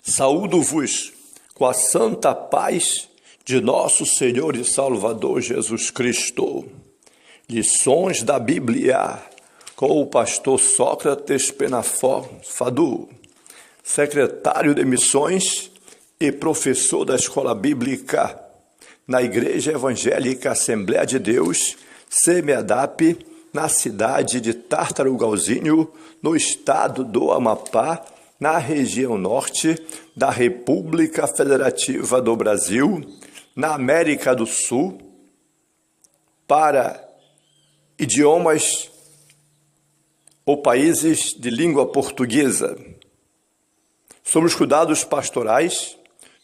Saúdo-vos com a santa paz de nosso Senhor e Salvador Jesus Cristo. Lições da Bíblia com o pastor Sócrates Penafort Fadu, secretário de missões e professor da Escola Bíblica na Igreja Evangélica Assembleia de Deus, SEMEADAP, na cidade de Tartarugalzinho, no estado do Amapá, na região norte da República Federativa do Brasil, na América do Sul, para idiomas ou países de língua portuguesa. Sob os cuidados pastorais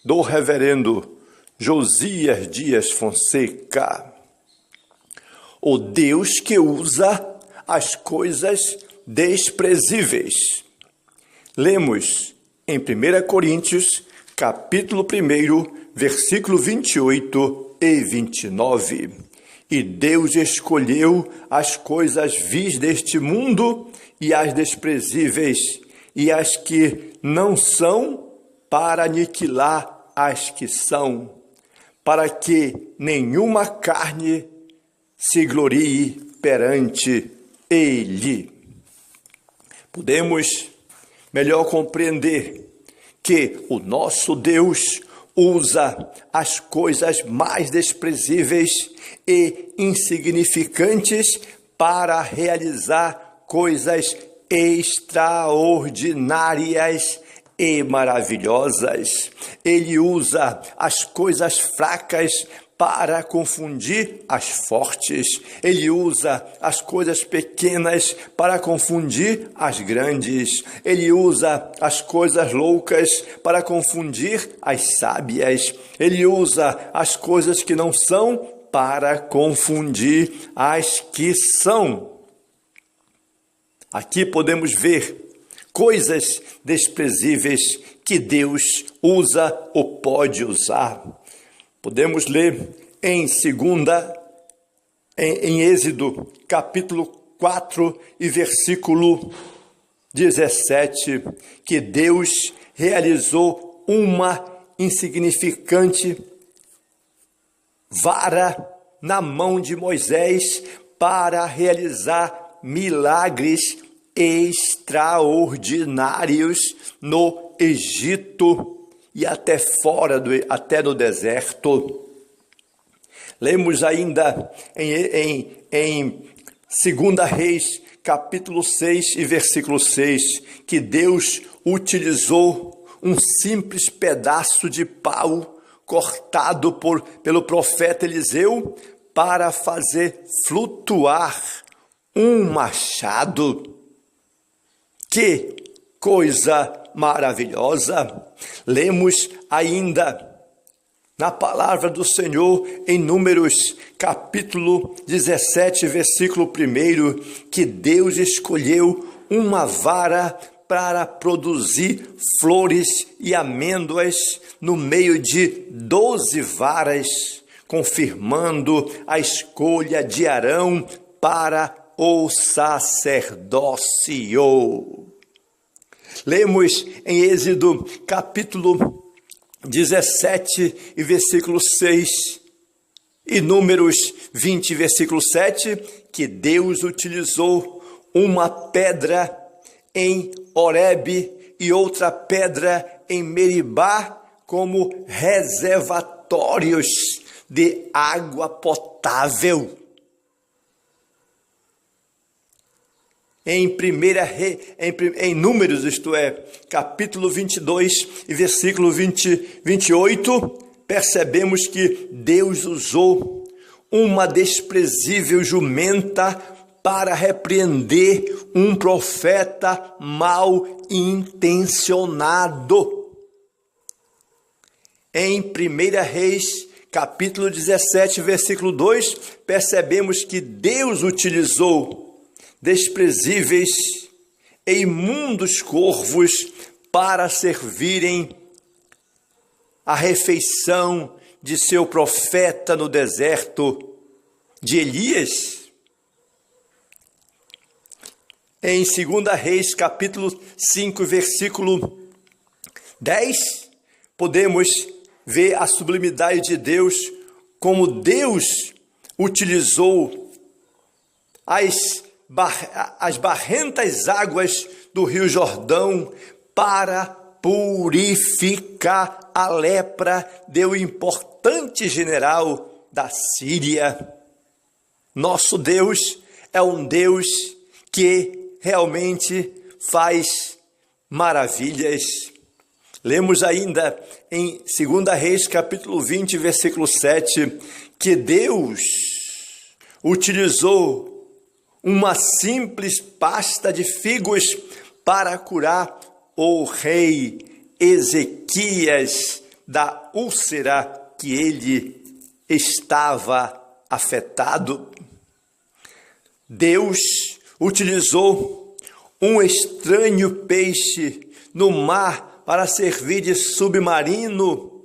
do reverendo Josias Dias Fonseca, o Deus que usa as coisas desprezíveis. Lemos em 1 Coríntios, capítulo 1, versículo 28 e 29. E Deus escolheu as coisas vis deste mundo e as desprezíveis, e as que não são, para aniquilar as que são, para que nenhuma carne se glorie perante Ele. Podemos melhor compreender que o nosso Deus usa as coisas mais desprezíveis e insignificantes para realizar coisas extraordinárias e maravilhosas. Ele usa as coisas fracas para confundir as fortes. Ele usa as coisas pequenas para confundir as grandes. Ele usa as coisas loucas para confundir as sábias. Ele usa as coisas que não são para confundir as que são. Aqui podemos ver coisas desprezíveis que Deus usa ou pode usar. Podemos ler em Êxodo, capítulo 4 e versículo 17, que Deus realizou uma insignificante vara na mão de Moisés para realizar milagres extraordinários no Egito e até no deserto. Lemos ainda em 2 Reis, capítulo 6 e versículo 6, que Deus utilizou um simples pedaço de pau cortado pelo profeta Eliseu para fazer flutuar um machado. Que coisa maravilhosa! Lemos ainda na palavra do Senhor em Números, capítulo 17, versículo 1, que Deus escolheu uma vara para produzir flores e amêndoas no meio de 12 varas, confirmando a escolha de Arão para o sacerdócio. Lemos em Êxodo, capítulo 17 e versículo 6, e Números 20, versículo 7, que Deus utilizou uma pedra em Horebe e outra pedra em Meribá como reservatórios de água potável. Em Números, isto é, capítulo 22 e versículo 28, percebemos que Deus usou uma desprezível jumenta para repreender um profeta mal intencionado. Em 1 Reis, capítulo 17, versículo 2, percebemos que Deus utilizou desprezíveis e imundos corvos para servirem a refeição de seu profeta no deserto de Elias. Em 2 Reis, capítulo 5, versículo 10, podemos ver a sublimidade de Deus, como Deus utilizou as barrentas águas do Rio Jordão para purificar a lepra do importante general da Síria. Nosso Deus é um Deus que realmente faz maravilhas. Lemos ainda em 2 Reis, capítulo 20, versículo 7, que Deus utilizou uma simples pasta de figos para curar o rei Ezequias da úlcera que ele estava afetado. Deus utilizou um estranho peixe no mar para servir de submarino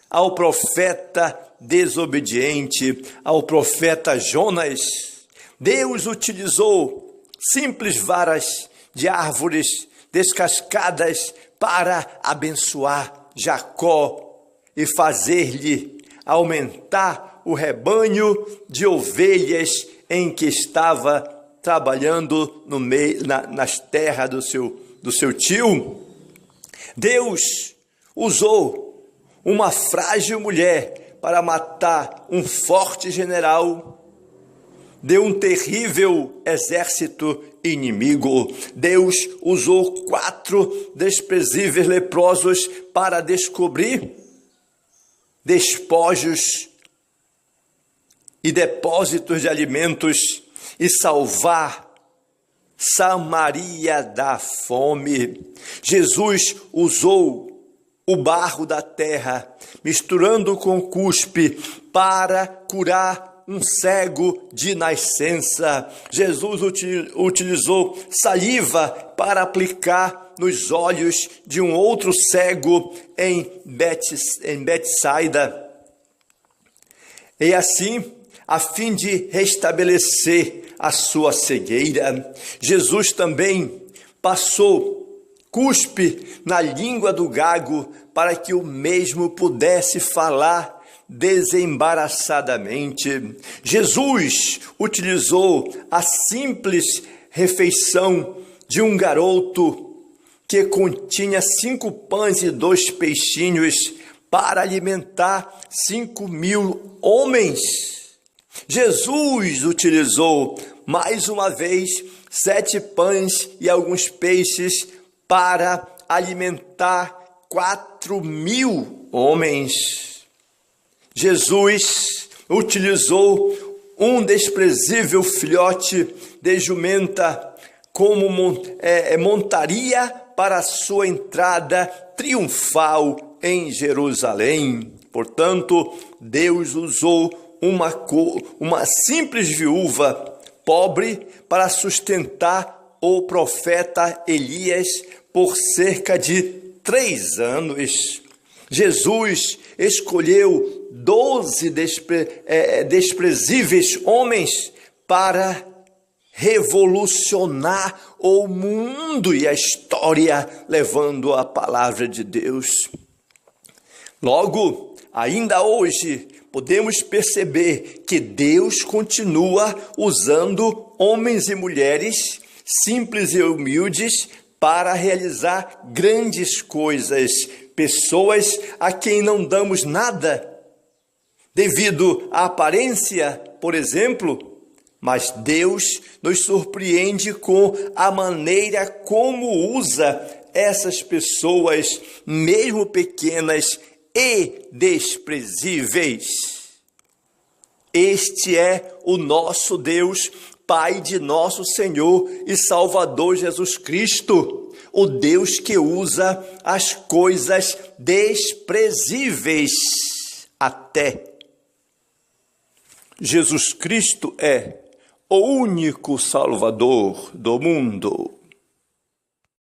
ao profeta desobediente, ao profeta Jonas. Deus utilizou simples varas de árvores descascadas para abençoar Jacó e fazer-lhe aumentar o rebanho de ovelhas em que estava trabalhando no meio, nas terras do seu tio. Deus usou uma frágil mulher para matar um forte general de um terrível exército inimigo. Deus usou 4 desprezíveis leprosos para descobrir despojos e depósitos de alimentos e salvar Samaria da fome. Jesus usou o barro da terra, misturando com cuspe, para curar um cego de nascença. Jesus utilizou saliva para aplicar nos olhos de um outro cego em Betsaida. E assim, a fim de restabelecer a sua cegueira, Jesus também passou cuspe na língua do gago para que o mesmo pudesse falar desembaraçadamente. Jesus utilizou a simples refeição de um garoto que continha 5 pães e 2 peixinhos para alimentar 5.000 homens. Jesus utilizou mais uma vez 7 pães e alguns peixes para alimentar 4.000 homens. Jesus utilizou um desprezível filhote de jumenta como montaria para a sua entrada triunfal em Jerusalém. Portanto, Deus usou uma simples viúva pobre para sustentar o profeta Elias por cerca de 3 anos. Jesus escolheu 12 desprezíveis homens para revolucionar o mundo e a história, levando a palavra de Deus. Logo, ainda hoje, podemos perceber que Deus continua usando homens e mulheres simples e humildes para realizar grandes coisas, pessoas a quem não damos nada, devido à aparência, por exemplo, mas Deus nos surpreende com a maneira como usa essas pessoas, mesmo pequenas e desprezíveis. Este é o nosso Deus, Pai de nosso Senhor e Salvador Jesus Cristo, o Deus que usa as coisas desprezíveis até. Jesus Cristo é o único Salvador do mundo.